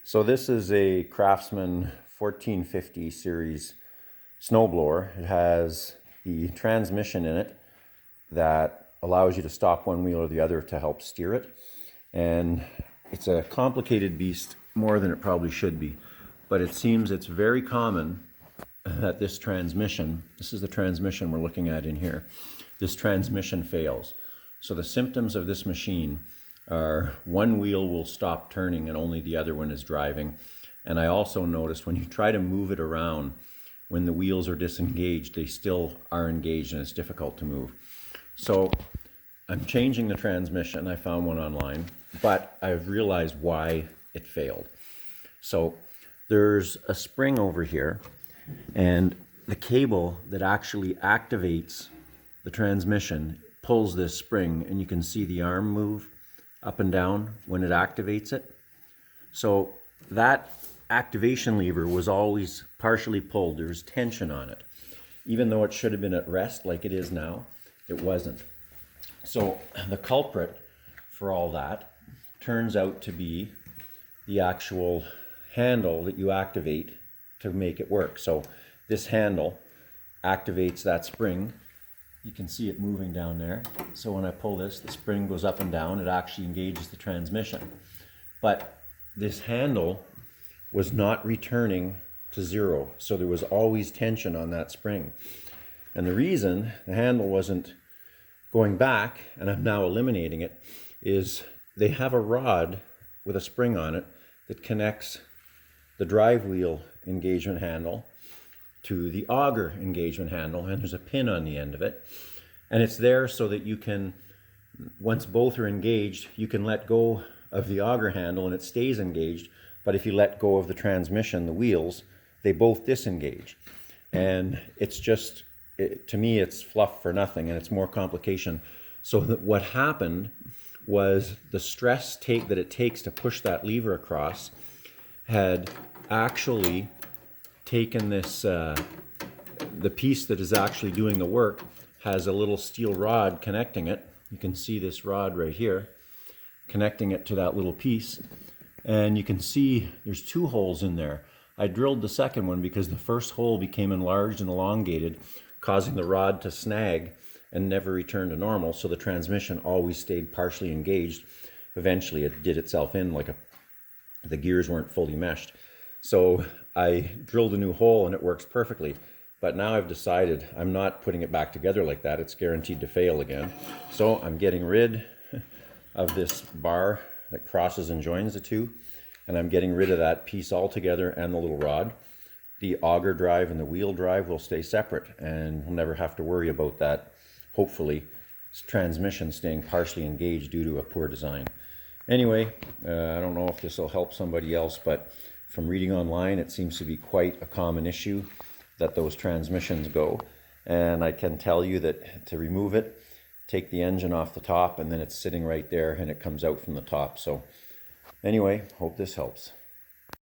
So this is a Craftsman 1450 series snowblower. It has the transmission in it that allows you to stop one wheel or the other to help steer it. And it's a complicated beast, more than it probably should be. But it seems it's very common that this is the transmission we're looking at in here, this transmission fails. So the symptoms of this machine are one wheel will stop turning and only the other one is driving. And I also noticed when you try to move it around, when the wheels are disengaged, they still are engaged and it's difficult to move. So I'm changing the transmission. I found one online, but I've realized why it failed. So there's a spring over here, and the cable that actually activates the transmission pulls this spring, and you can see the arm move up and down when it activates it. So that activation lever was always partially pulled. There's tension on it. Even though it should have been at rest like it is now, it wasn't. So the culprit for all that turns out to be the actual handle that you activate to make it work. So this handle activates that spring. You can see it moving down there. So when I pull this, the spring goes up and down. It actually engages the transmission. But this handle was not returning to zero. So there was always tension on that spring. And the reason the handle wasn't going back, and I'm now eliminating it, is they have a rod with a spring on it that connects the drive wheel engagement handle to the auger engagement handle, and there's a pin on the end of it. And it's there so that you can, once both are engaged, you can let go of the auger handle and it stays engaged. But if you let go of the transmission, the wheels, they both disengage. And it's just, to me, it's fluff for nothing, and it's more complication. So that what happened was the stress that it takes to push that lever across had actually taken this, the piece that is actually doing the work has a little steel rod connecting it. You can see this rod right here, connecting it to that little piece. And you can see there's two holes in there. I drilled the second one because the first hole became enlarged and elongated, causing the rod to snag and never return to normal. So the transmission always stayed partially engaged. Eventually it did itself in, the gears weren't fully meshed. So I drilled a new hole and it works perfectly. But now I've decided I'm not putting it back together like that. It's guaranteed to fail again. So I'm getting rid of this bar that crosses and joins the two. And I'm getting rid of that piece altogether and the little rod. The auger drive and the wheel drive will stay separate, and we'll never have to worry about that, hopefully, transmission staying partially engaged due to a poor design. Anyway, I don't know if this will help somebody else, but from reading online, it seems to be quite a common issue that those transmissions go. And I can tell you that to remove it, take the engine off the top, and then it's sitting right there and it comes out from the top. So anyway, hope this helps.